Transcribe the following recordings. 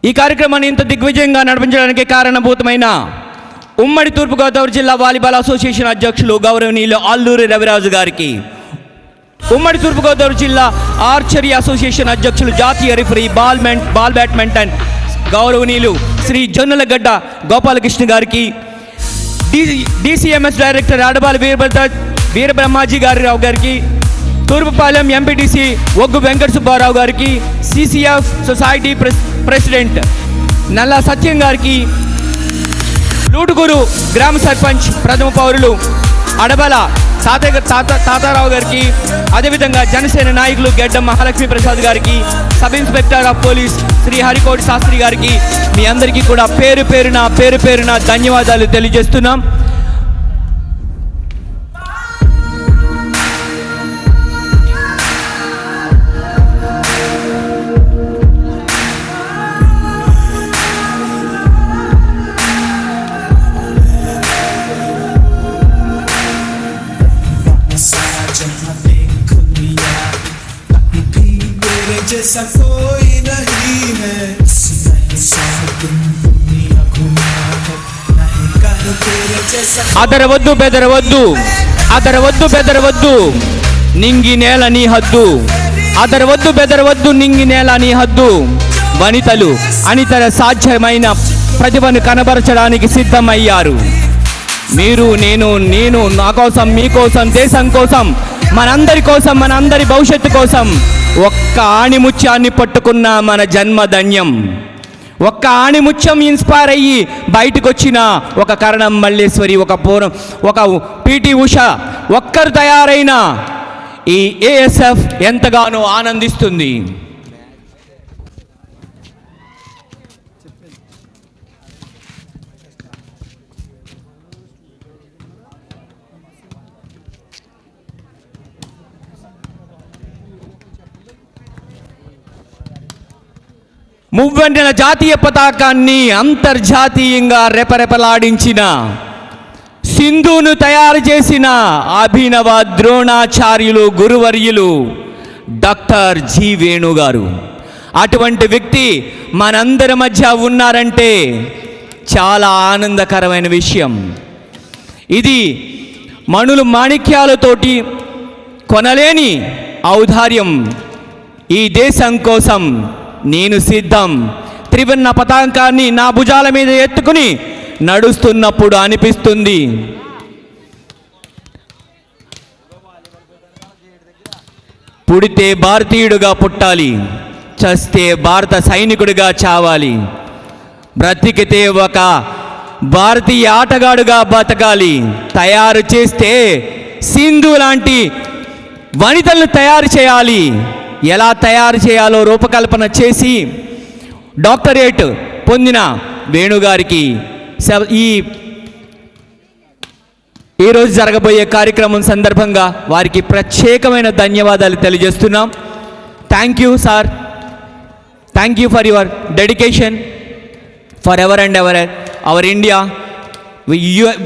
ఈ కార్యక్రమాన్ని ఇంత దిగ్విజయంగా నడిపించడానికి కారణభూతమైన ఉమ్మడి తూర్పుగోదావరి జిల్లా వాలీబాల్ అసోసియేషన్ అధ్యక్షులు గౌరవనీయులు అల్లూరి రవిరాజు గారికి, ఉమ్మడి తూర్పుగోదావరి జిల్లా ఆర్చరీ అసోసియేషన్ అధ్యక్షులు జాతీయ రిఫరీ బాల్ బ్యాడ్మింటన్ గౌరవనీయులు శ్రీ జొన్నలగడ్డ గోపాలకృష్ణ గారికి, DCMS డైరెక్టర్ ఆడబాల వీరబ్రహ్మాజీ రావు గారికి, తూర్పుపాలెం ఎంపీటీసీ ఒగ్గు వెంకట సుబ్బారావు గారికి, CCF సొసైటీ ప్రెసిడెంట్ నల్లా సత్యం గారికి, లూటుకూరు గ్రామ సర్పంచ్ ప్రథమ పౌరులు అడబల తాతారావు గారికి, అదేవిధంగా జనసేన నాయకులు గెడ్డం మహాలక్ష్మి ప్రసాద్ గారికి, sub inspector of police Shri Harikoti Sastri గారికి, మీ అందరికీ కూడా పేరు పేరున ధన్యవాదాలు తెలియజేస్తున్నాం. जैसा कोई नहीं है, అదరవద్దు బెదరవద్దు నింగి నేల నీ హద్దు, అదరవద్దు బెదరవద్దు నింగి నేల నీ హద్దు. వనితలు అనితర సాధ్యమైన ప్రతిభను కనబరచడానికి సిద్ధమయ్యారు. మీరు నేను నా కోసం, మీకోసం, దేశం కోసం, మనందరి కోసం, మనందరి భవిష్యత్తు కోసం ఒక్క ఆణిముత్యాన్ని పట్టుకున్న మన జన్మధన్యం. ఒక్క ఆణిముత్యం ఇన్స్పైర్ అయ్యి బయటకు వచ్చిన ఒక కరణం మల్లేశ్వరి, ఒక PT ఉష ఒక్కరు తయారైన ఈ ASF ఎంతగానో ఆనందిస్తుంది. మువ్వెన్నెల జాతీయ పతాకాన్ని అంతర్జాతీయంగా రెపరెపలాడించిన, సింధును తయారు చేసిన అభినవ ద్రోణాచార్యులు గురువర్యులు డాక్టర్ G. వేణు గారు. అటువంటి వ్యక్తి మనందరి మధ్య ఉన్నారంటే చాలా ఆనందకరమైన విషయం. ఇది మణులు మాణిక్యాలతోటి కొనలేని ఔదార్యం. ఈ దేశం కోసం నేను సిద్ధం. త్రివర్ణ పతాకాన్ని నా భుజాల మీద ఎత్తుకుని నడుస్తున్నప్పుడు అనిపిస్తుంది, పుడితే భారతీయుడుగా పుట్టాలి, చస్తే భారత సైనికుడిగా చావాలి, బ్రతికితే ఒక భారతీయ ఆటగాడుగా బతకాలి. తయారు చేస్తే సింధు లాంటి వనితలను తయారు చేయాలి. ఎలా తయారు చేయాలో రూపకల్పన చేసి డాక్టరేట్ పొందిన వేణుగారికి ఈరోజు జరగబోయే కార్యక్రమం సందర్భంగా వారికి ప్రత్యేకమైన ధన్యవాదాలు తెలియజేస్తున్నాం. Thank you sir, thank you for your dedication for ever and ever our India. We are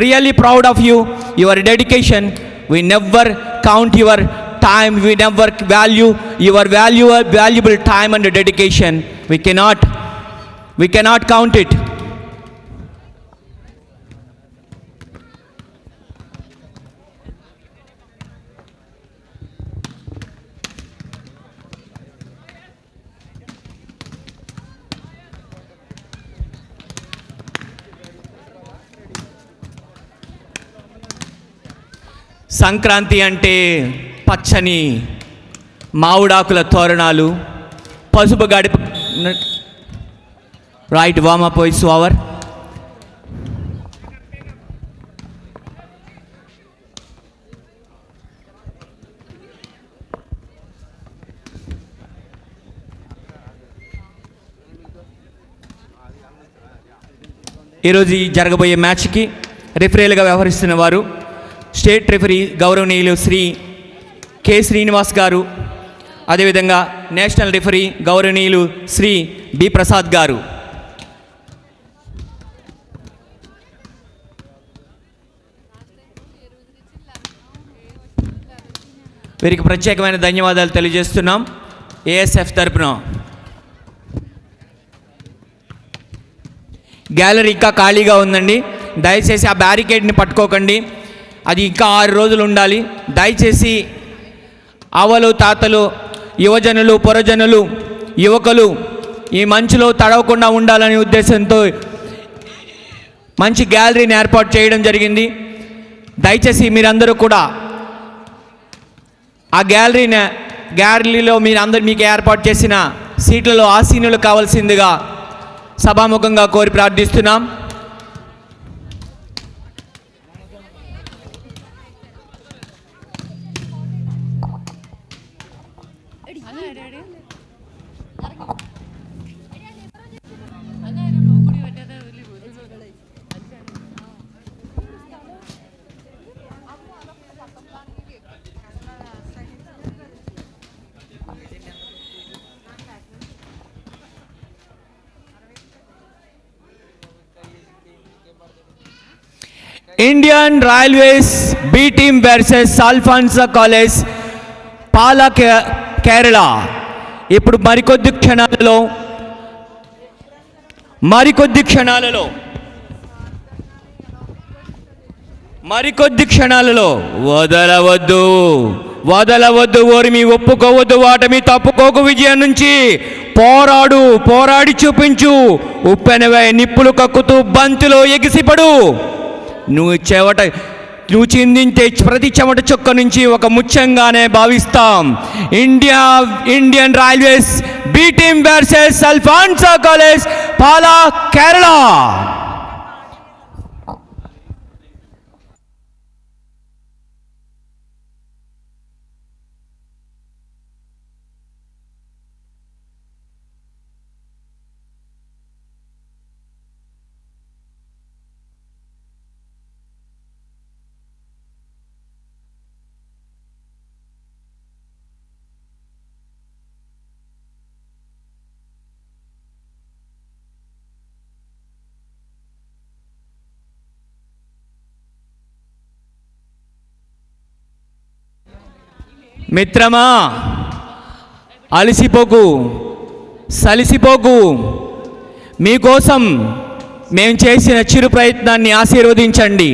really proud of you, your dedication. We never count your time, we never value your valuable time and dedication. We cannot count it. Sankranti అంటే పచ్చని మామిడాకుల తోరణాలు, పసుపు గడిప. Right, warm up it's over. ఈరోజు జరగబోయే మ్యాచ్కి రిఫరీలుగా వ్యవహరిస్తున్న వారు స్టేట్ రిఫరీ గౌరవనీయులు శ్రీ K. శ్రీనివాస్ గారు, అదేవిధంగా నేషనల్ రిఫరీ గౌరవనీయులు శ్రీ B. ప్రసాద్ గారు. వీరికి ప్రత్యేకమైన ధన్యవాదాలు తెలియజేస్తున్నాం ASF తరపున. గ్యాలరీ ఇంకా ఖాళీగా ఉందండి. దయచేసి ఆ బ్యారికేడ్ని పట్టుకోకండి, అది ఇంకా 6 రోజులు ఉండాలి. దయచేసి అవలు తాతలు, యువజనులు, పురజనులు, యువకులు ఈ మంచులో తడవకుండా ఉండాలనే ఉద్దేశంతో మంచి గ్యాలరీని ఏర్పాటు చేయడం జరిగింది. దయచేసి మీరందరూ కూడా ఆ గ్యాలరీలో మీకు ఏర్పాటు చేసిన సీట్లలో ఆసీనులు కావాల్సిందిగా సభాముఖంగా కోరి ప్రార్థిస్తున్నాం. Indian Railways B team versus Alphonsa college Pala Kerala. ఇప్పుడు మరికొద్ది క్షణాలలో వదలవద్దు ఓరిమి, ఒప్పుకోవద్దు వాటమి, తప్పుకోకు, విజయం నుంచి పోరాడి చూపించు, ఉప్పెనవై నిప్పులు కక్కుతూ బంతిలో ఎగిసిపడు. నువ్వు చిందించే ప్రతి చెమట చొక్క నుంచి ఒక ముత్యంగానే భావిస్తాం. Indian Railways B team versus Alphonsa college Pala Kerala. మిత్రమా, అలసిపోకు, సలిసిపోకు. మీకోసం మేము చేసిన చిరు ప్రయత్నాన్ని ఆశీర్వదించండి.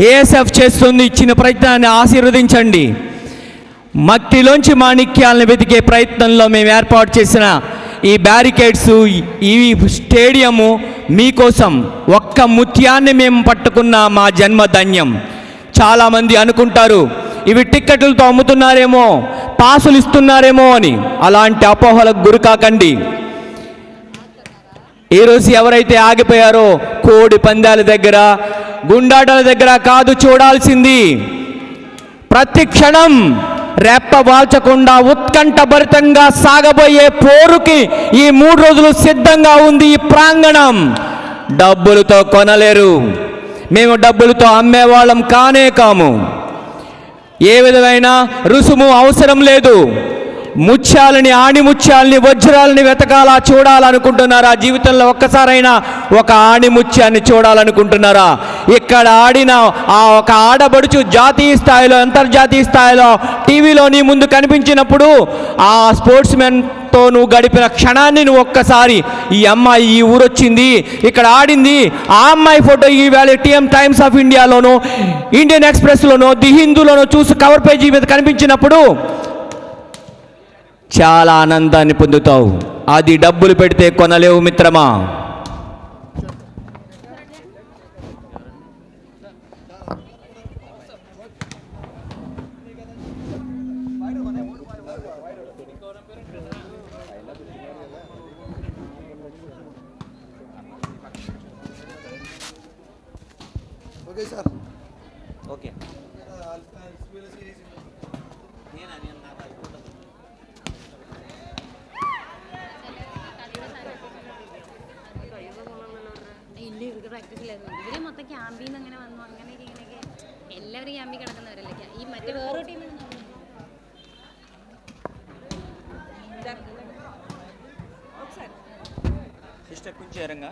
ఏఎస్ఎఫ్ చేస్తుంది ఇచ్చిన ప్రయత్నాన్ని ఆశీర్వదించండి. మట్టిలోంచి మాణిక్యాలను వెతికే ప్రయత్నంలో మేము ఏర్పాటు చేసిన ఈ బ్యారికేడ్స్, ఈ స్టేడియము మీకోసం. ఒక్క ముత్యాన్ని మేము పట్టుకున్న మా జన్మ ధన్యం. చాలామంది అనుకుంటారు ఇవి టిక్కెట్లతో అమ్ముతున్నారేమో, పాసులు ఇస్తున్నారేమో అని. అలాంటి అపోహలకు గురి కాకండి. ఈరోజు ఎవరైతే ఆగిపోయారో కోడి పందాల దగ్గర, గుండాటల దగ్గర కాదు చూడాల్సింది. ప్రతి క్షణం రెప్ప వాల్చకుండా ఉత్కంఠభరితంగా సాగబోయే పోరుకి ఈ 3 రోజులు సిద్ధంగా ఉంది ఈ ప్రాంగణం. డబ్బులతో కొనలేరు, మేము డబ్బులతో అమ్మేవాళ్ళం కానే కాము. ఏ విధమైన రుసుము అవసరం లేదు. ముత్యాలని, ఆణిముత్యాలని, వజ్రాలని వెతకాలా, చూడాలనుకుంటున్నారా? జీవితంలో ఒక్కసారైనా ఒక ఆణిముత్యాన్ని చూడాలనుకుంటున్నారా? ఇక్కడ ఆడిన ఆ ఒక ఆడబడుచు జాతీయ స్థాయిలో, అంతర్జాతీయ స్థాయిలో టీవీలో నీ ముందు కనిపించినప్పుడు ఆ స్పోర్ట్స్ మెన్తో నువ్వు గడిపిన క్షణాన్ని నువ్వు ఒక్కసారి, ఈ అమ్మాయి ఈ ఊరొచ్చింది, ఇక్కడ ఆడింది, ఆ అమ్మాయి ఫోటో ఈవేళ టీఎం టైమ్స్ ఆఫ్ ఇండియాలోనో, ఇండియన్ ఎక్స్ప్రెస్లోనో, ది హిందూలోనో చూసి కవర్ పేజీ మీద కనిపించినప్పుడు చాలా ఆనందాన్ని పొందుతావు. అది డబ్బులు పెడితే కొనలేవు మిత్రమా. Okay sir, okay. ഇവര് മൊത്തം ക്യാമ്പിൽ നിന്ന് അങ്ങനെ വന്നു, അങ്ങനെയൊക്കെ ഇങ്ങനെയൊക്കെ എല്ലാവരും ക്യാമ്പിൽ കിടക്കുന്നവരല്ലേ. ഈ മറ്റേ വേറൊരു ടീമിൽ సిస్టర్ కొంచెం ఎరంగా.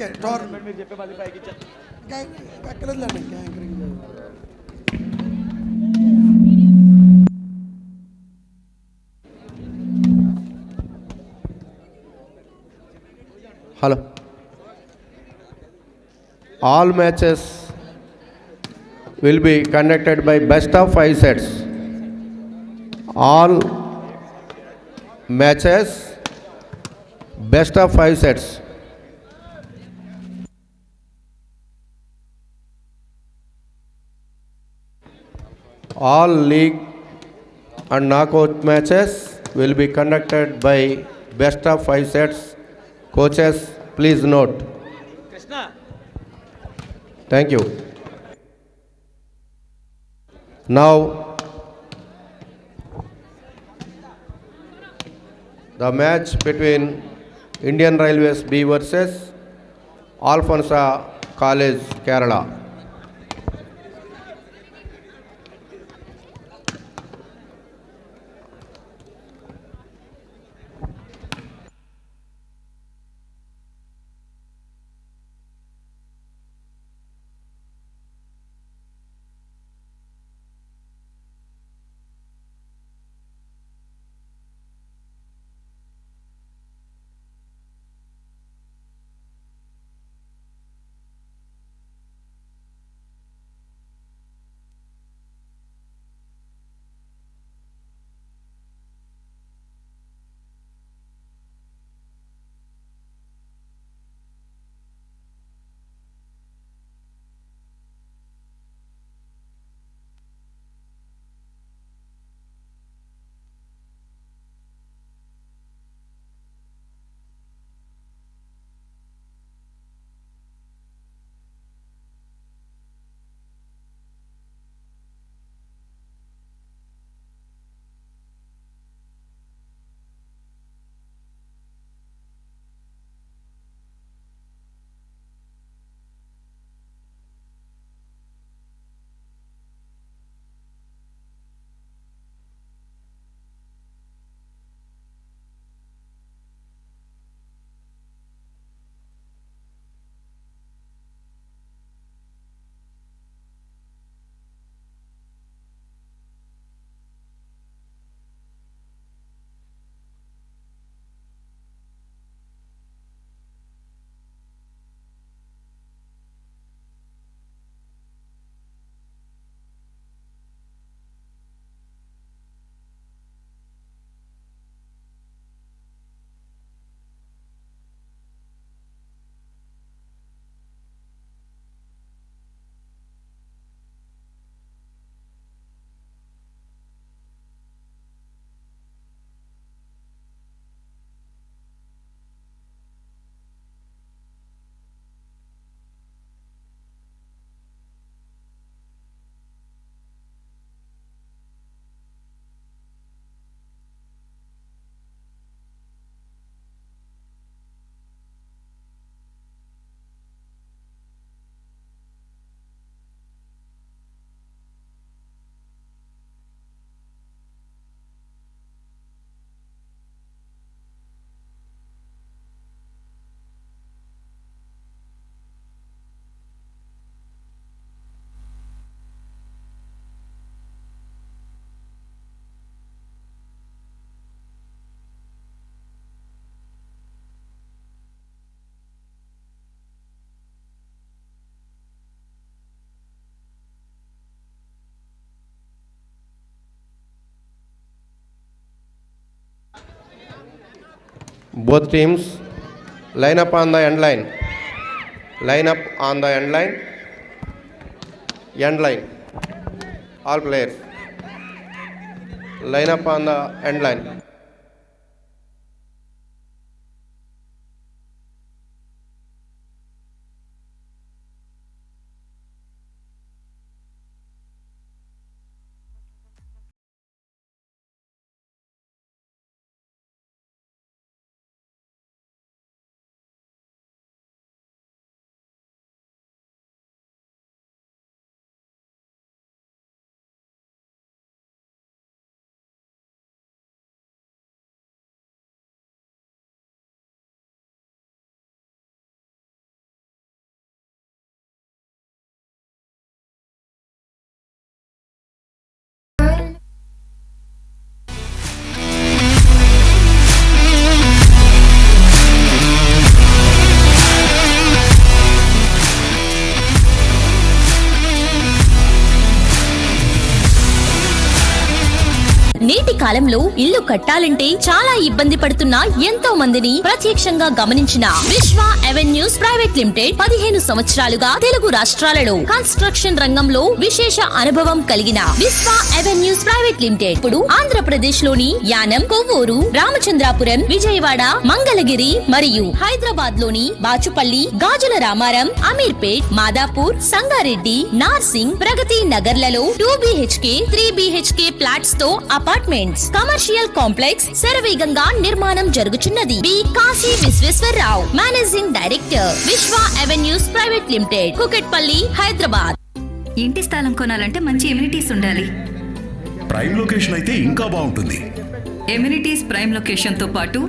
ఓకే టోర్నమెంట్ మీరు చెప్పే 10 పైకి ఎక్కలేదులేండి anchoring. Hello. All matches will be conducted by best of 5 sets. All matches best of 5 sets. All league and knockout matches will be conducted by best of 5 sets. Coaches, please note. Thank you. Now, the match between Indian Railways B versus Alfonsa College, Kerala. Both teams line up on the end line. Line up on the end line. End line. All players. Line up on the end line. కాలంలో ఇల్లు కట్టాలంటే చాలా ఇబ్బంది పడుతున్న ఎంతో మందిని ప్రత్యక్షంగా గమనించిన విశ్వ అవెన్యూస్ ప్రైవేట్ లిమిటెడ్ 15 సంవత్సరాలుగా తెలుగు రాష్ట్రాలలో కన్స్ట్రక్షన్ రంగంలో విశేష అనుభవం కలిగిన విశ్వ అవెన్యూస్ ప్రైవేట్ లిమిటెడ్ ఇప్పుడు ఆంధ్రప్రదేశ్ లోని యానం, కొవ్వూరు, రామచంద్రాపురం, విజయవాడ, మంగళగిరి మరియు హైదరాబాద్ లోని బాచుపల్లి, గాజుల రామారం, అమీర్పేట్, మాదాపూర్, సంగారెడ్డి, నార్సింగ్, ప్రగతి నగర్లలో 2 BHK 3 BHK ఫ్లాట్స్ తో అపార్ట్మెంట్స్, కమర్షియల్ కాంప్లెక్స్ శరవేగంగా నిర్మాణం జరుగుతున్నది. B Kasi Visweswararao, managing director, Viswa avenues private limited, Kukatpally, Hyderabad. ఇంటి స్థలం కొనాలంటే మంచి ఎమ్యూనిటీస్ ఉండాలి. ప్రైమ్ లొకేషన్ అయితే ఇంకా బాగుంటుంది. ఎమ్యూనిటీస్ ప్రైమ్ లొకేషన్ తో పాటు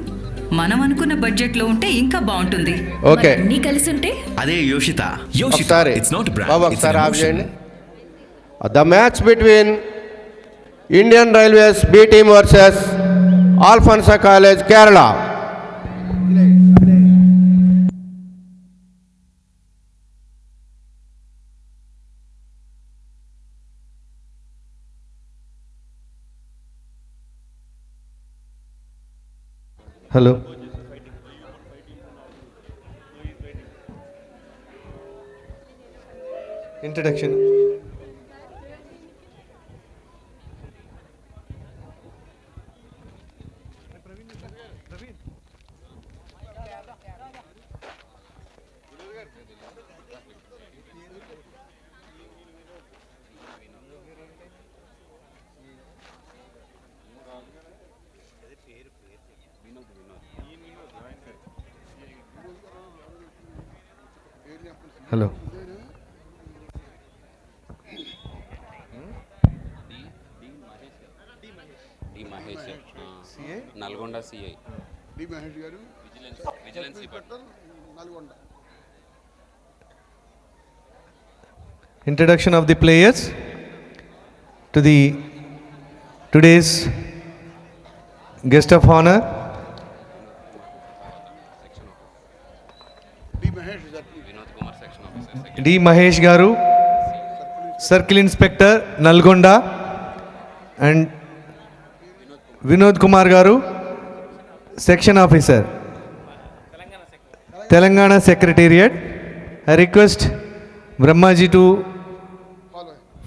మనం అనుకున్న బడ్జెట్ లో ఉంటే ఇంకా బాగుంటుంది. ఓకే, అన్నీ కలిసి ఉంటే అదే యోషిత. ఒకసారి ఇట్స్ నాట్ బ్రాండ్, బాబు ఇట్స్ ఒకసారి an ఆఫ్ emotion. చేయండి. The match between Indian Railways B team versus Alphonsa college Kerala. Hello, introduction. Hello, Nalgonda CI D Mahesh garu, vigilance department. Nalgonda. Introduction of the players to the today's guest of honor, D Mahesh garu, Vinod Kumar section officer. D. Mahesh Garu, Circle Inspector, Nalgonda, and Vinod Kumar Garu, Section Officer, Telangana Secretariat. I request Brahmaji to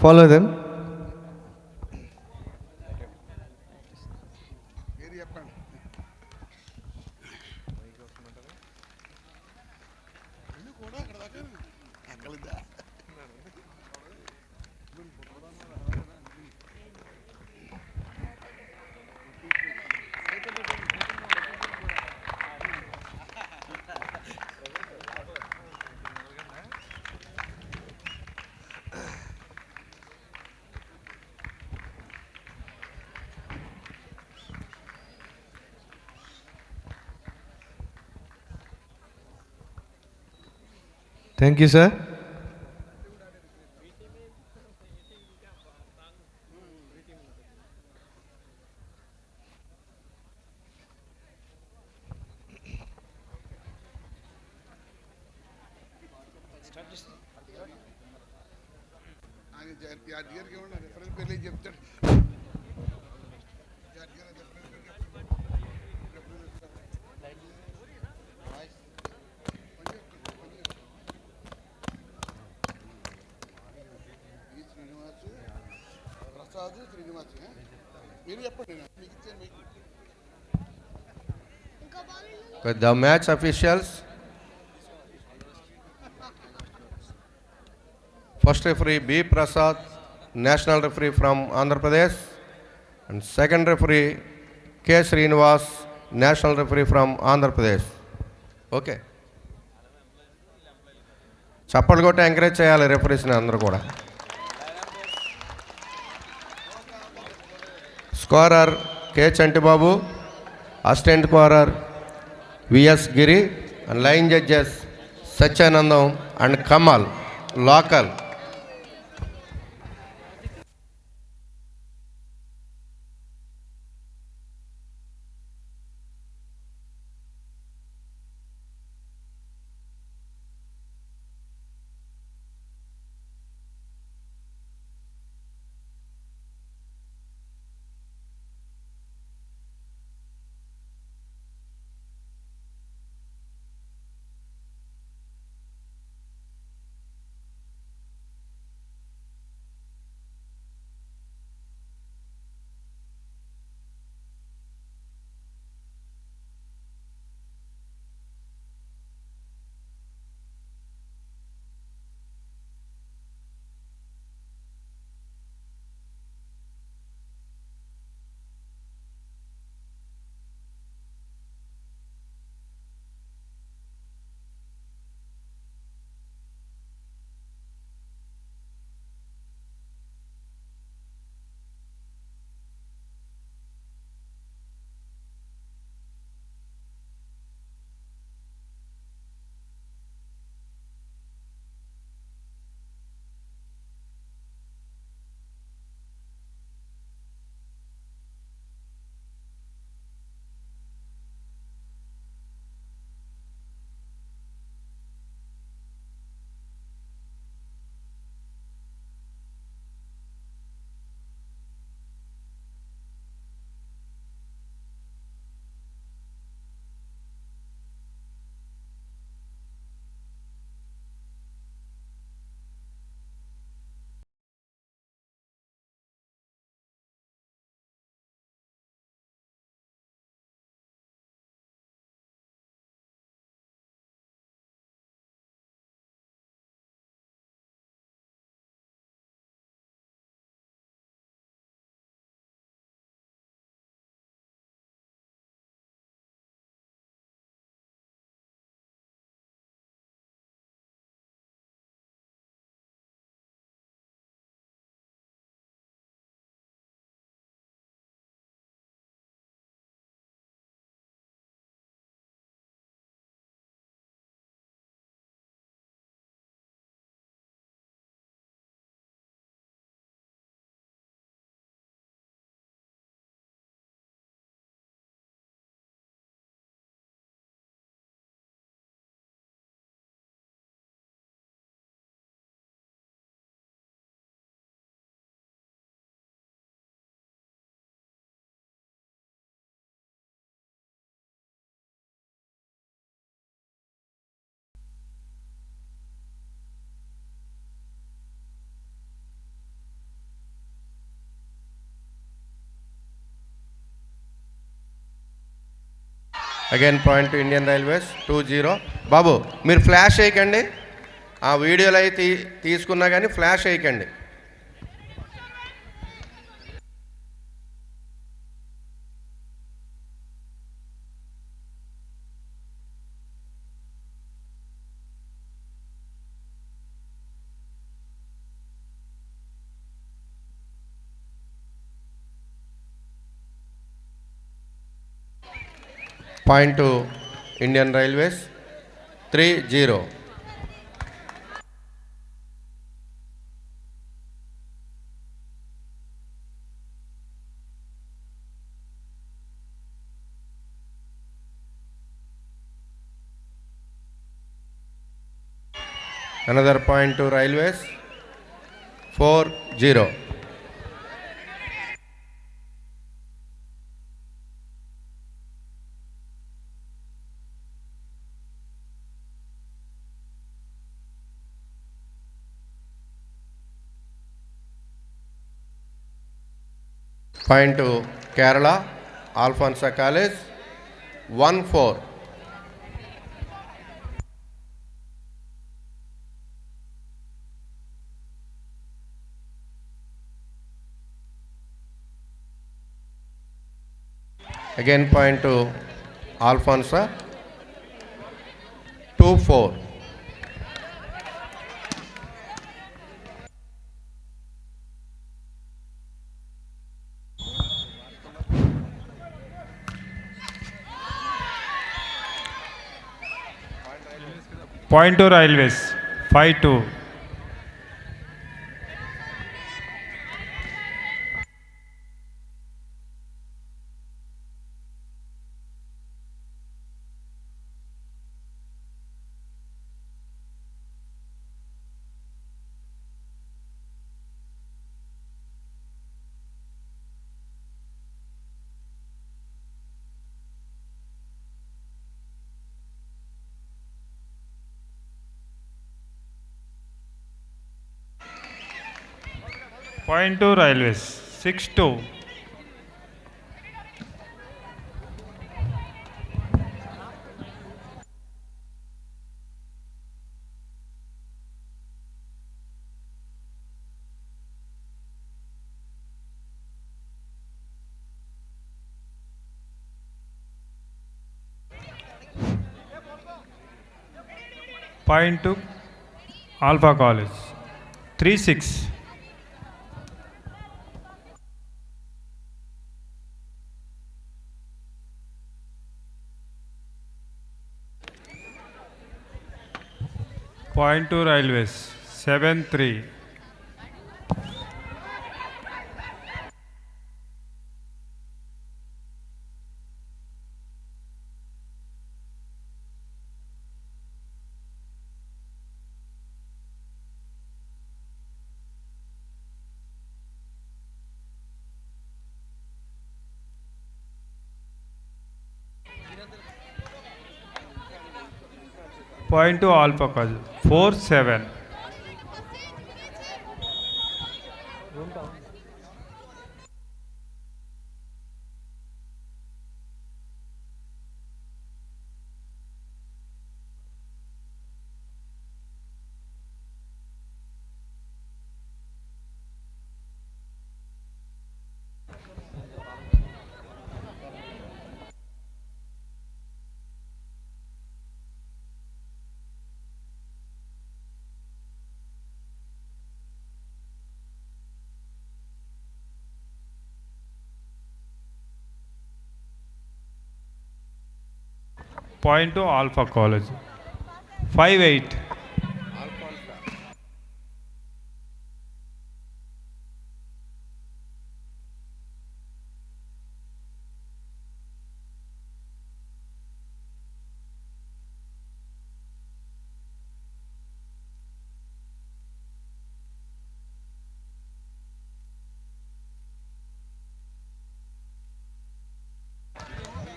follow them. ఏది చెప్పండి. కూడా అక్కడ దాకా ఎక్కలేదా? Thank you, sir. ఆయన డిఆర్కి ఏమన్నా reference పేర్లు చెప్తాడు. శ్రీనివాస్, ప్రసాద్, శ్రీనివాస్. మీరు చెప్పండి, మీకు ఇచ్చాను మీకు. The match officials. First referee B. Prasad, national referee from Andhra Pradesh, and second referee K. Srinivas, national referee from Andhra Pradesh. Okay. చప్పట్లు కొట్టి ఎంకరేజ్ చేయాలి రెఫరీస్ని అందరూ కూడా. Scorer K Chantibabu, assistant scorer VS Giri, and line judges Satyanandam and Kamal, local. Again point to Indian railways 2-0. బాబు మీరు flash వేయకండి, ఆ వీడియోలో అయితే తీసుకున్నా కానీ ఫ్లాష్ వేయకండి. Point to Indian railways 3-0. Another point to railways 4-0. Point to Kerala, Alfonsa College 1-4. Again point to Alfonsa 2-4. Point to Railways 5-2. Point to Railways 6-2. Point to Alpha College 3-6. Point to Railways 7-3. Point to Alpha College 4-7. Point to Alpha College 5-8.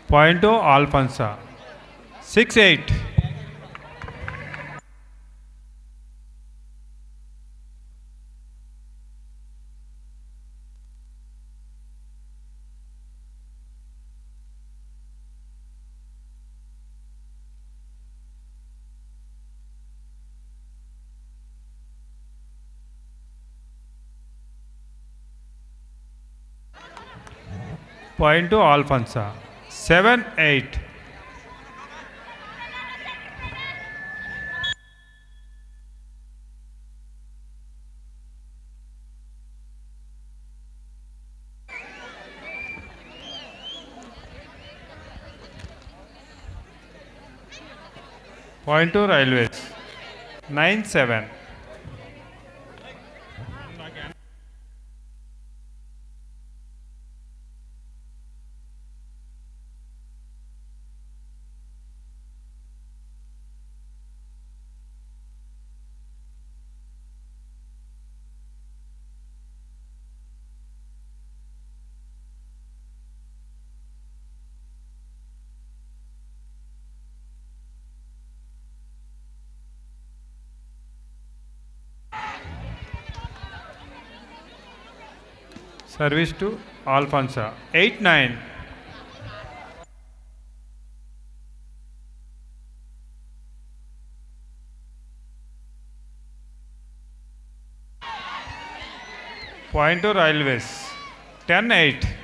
Point to Alfonsa 6-8. Point to Alfonsa. 7-8. Point to Railways. 9-7. Service to Alfonsa. 8-9. Point to Railways. 10-8.